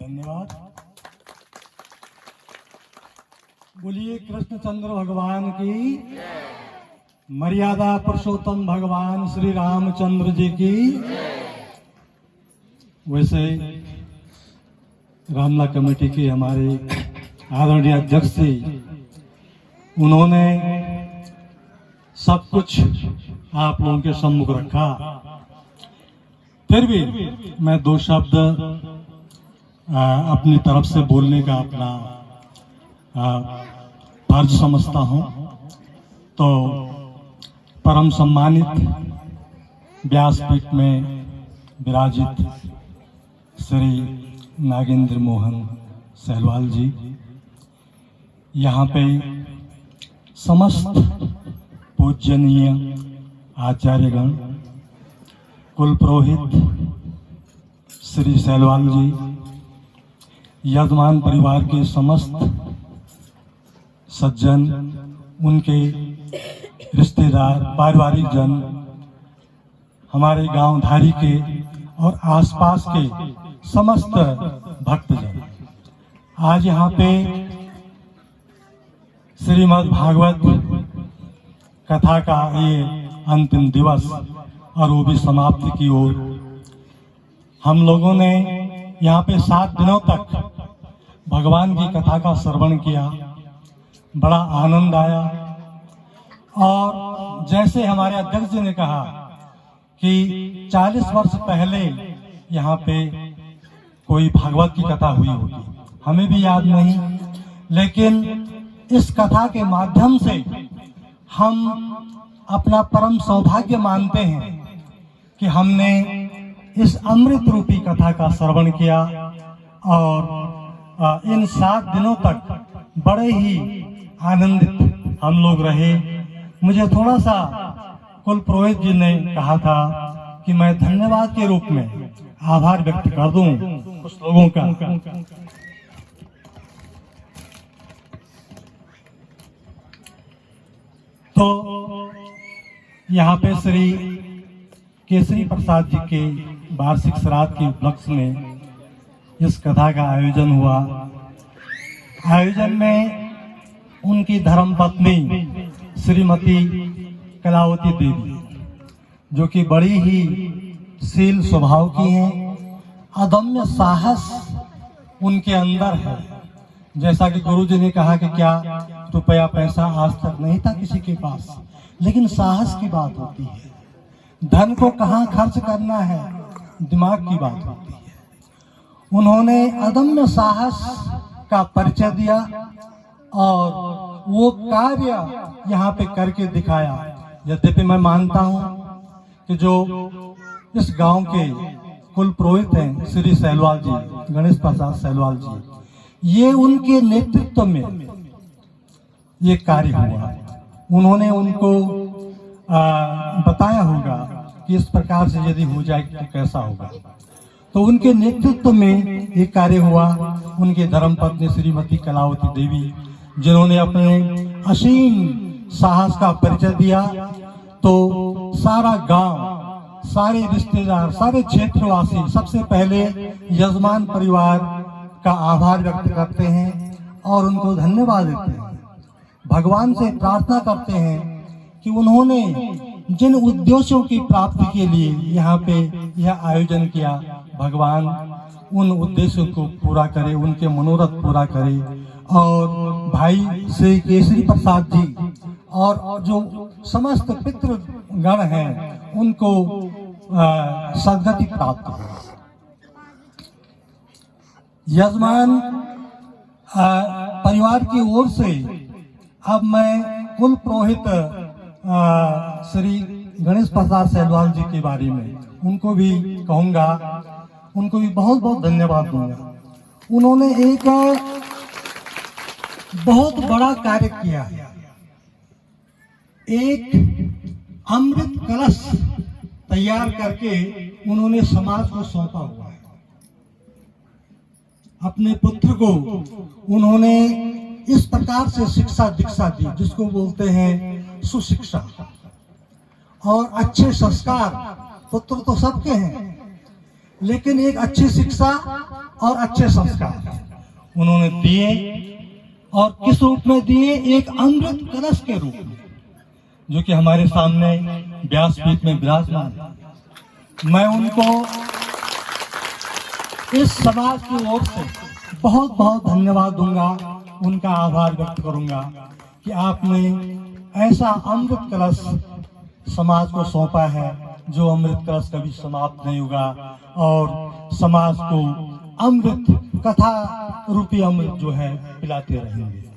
धन्यवाद। बोलिए कृष्णचंद्र भगवान की, मर्यादा पुरुषोत्तम भगवान श्री रामचंद्र जी की। वैसे रामला कमेटी के हमारे आदरणीय अध्यक्ष जी, उन्होंने सब कुछ आप लोगों के सम्मुख रखा। फिर भी मैं दो शब्द अपनी तरफ से बोलने का अपना फर्ज समझता हूं। तो परम सम्मानित व्यासपीठ में विराजित श्री नागेंद्र मोहन सहलवाल जी, यहाँ पे समस्त पूजनीय आचार्यगण, कुल पुरोहित श्री सहलवाल जी, यजमान परिवार के समस्त सज्जन, उनके रिश्तेदार, पारिवारिक जन, हमारे गांव धारी के और आसपास के समस्त भक्तजन, आज यहाँ पे श्रीमद् भागवत कथा का ये अंतिम दिवस और वो भी समाप्ति की ओर। हम लोगों ने यहाँ पे 7 दिनों तक भगवान की कथा का श्रवण किया, बड़ा आनंद आया। और जैसे हमारे अध्यक्ष जी ने कहा कि 40 वर्ष पहले यहाँ पे कोई भागवत की कथा हुई होगी, हमें भी याद नहीं, लेकिन इस कथा के माध्यम से हम अपना परम सौभाग्य मानते हैं कि हमने इस अमृत रूपी कथा का श्रवण किया। और इन 7 दिनों तक बड़े ही आनंदित हम लोग रहे। मुझे थोड़ा सा कुल पुरोहित जी ने कहा था कि मैं धन्यवाद के रूप में आभार व्यक्त कर दूं कुछ लोगों का। तो यहाँ पे श्री केसरी प्रसाद जी के वार्षिक श्राद्ध के उपलक्ष्य में इस कथा का आयोजन हुआ। आयोजन में उनकी धर्मपत्नी श्रीमती कलावती देवी, जो कि बड़ी ही शील स्वभाव की हैं, अदम्य साहस उनके अंदर है। जैसा कि गुरु जी ने कहा कि क्या रुपया पैसा आज तक नहीं था किसी के पास, लेकिन साहस की बात होती है। धन को कहाँ खर्च करना है, दिमाग की बात होती है। उन्होंने अदम्य साहस का परिचय दिया और वो कार्य यहाँ पे करके दिखाया। यद्यपि मैं मानता हूँ कि जो इस गांव के कुल पुरोहित हैं श्री सहलवाल जी, गणेश प्रसाद सहलवाल जी, ये उनके नेतृत्व में ये कार्य हुआ। उन्होंने उनको बताया होगा कि इस प्रकार से यदि हो जाए तो कैसा होगा। तो उनके नेतृत्व में ये कार्य हुआ। उनके धर्मपत्नी श्रीमती कलावती देवी, जिन्होंने अपने असीम साहस का परिचय दिया, तो सारा गांव, सारे रिश्तेदार, सारे क्षेत्रवासी सबसे पहले यजमान परिवार का आभार व्यक्त करते हैं और उनको धन्यवाद देते हैं। भगवान से प्रार्थना करते हैं कि उन्होंने जिन उद्देश्यों की प्राप्ति के लिए यहाँ पे यह आयोजन किया, भगवान उन उद्देश्यों को पूरा करे, उनके मनोरथ पूरा करे। और भाई श्री केसरी प्रसाद जी और जो समस्त पितृगण हैं, उनको सद्गति प्राप्त हो। यजमान परिवार की ओर से अब मैं कुल पुरोहित श्री गणेश प्रसाद सहलवाल जी के बारे में उनको भी कहूँगा, उनको भी बहुत बहुत धन्यवाद दूंगा। उन्होंने एक बहुत बड़ा कार्य किया है। एक अमृत कलश तैयार करके उन्होंने समाज को सौंपा हुआ है। अपने पुत्र को उन्होंने इस प्रकार से शिक्षा दीक्षा दी, जिसको बोलते हैं सुशिक्षा और अच्छे संस्कार। पुत्र तो सबके हैं, लेकिन एक अच्छी शिक्षा और अच्छे संस्कार उन्होंने दिए, और किस रूप में दिए? एक अमृत कलश के रूप में, जो कि हमारे सामने व्यासपीठ में विराजमान है। मैं उनको इस समाज की ओर से बहुत बहुत धन्यवाद दूंगा, उनका आभार व्यक्त करूंगा कि आपने ऐसा अमृत कलश समाज को सौंपा है, जो अमृत कलश कभी समाप्त नहीं होगा और समाज को अमृत कथा रूपी अमृत जो है पिलाते रहेंगे।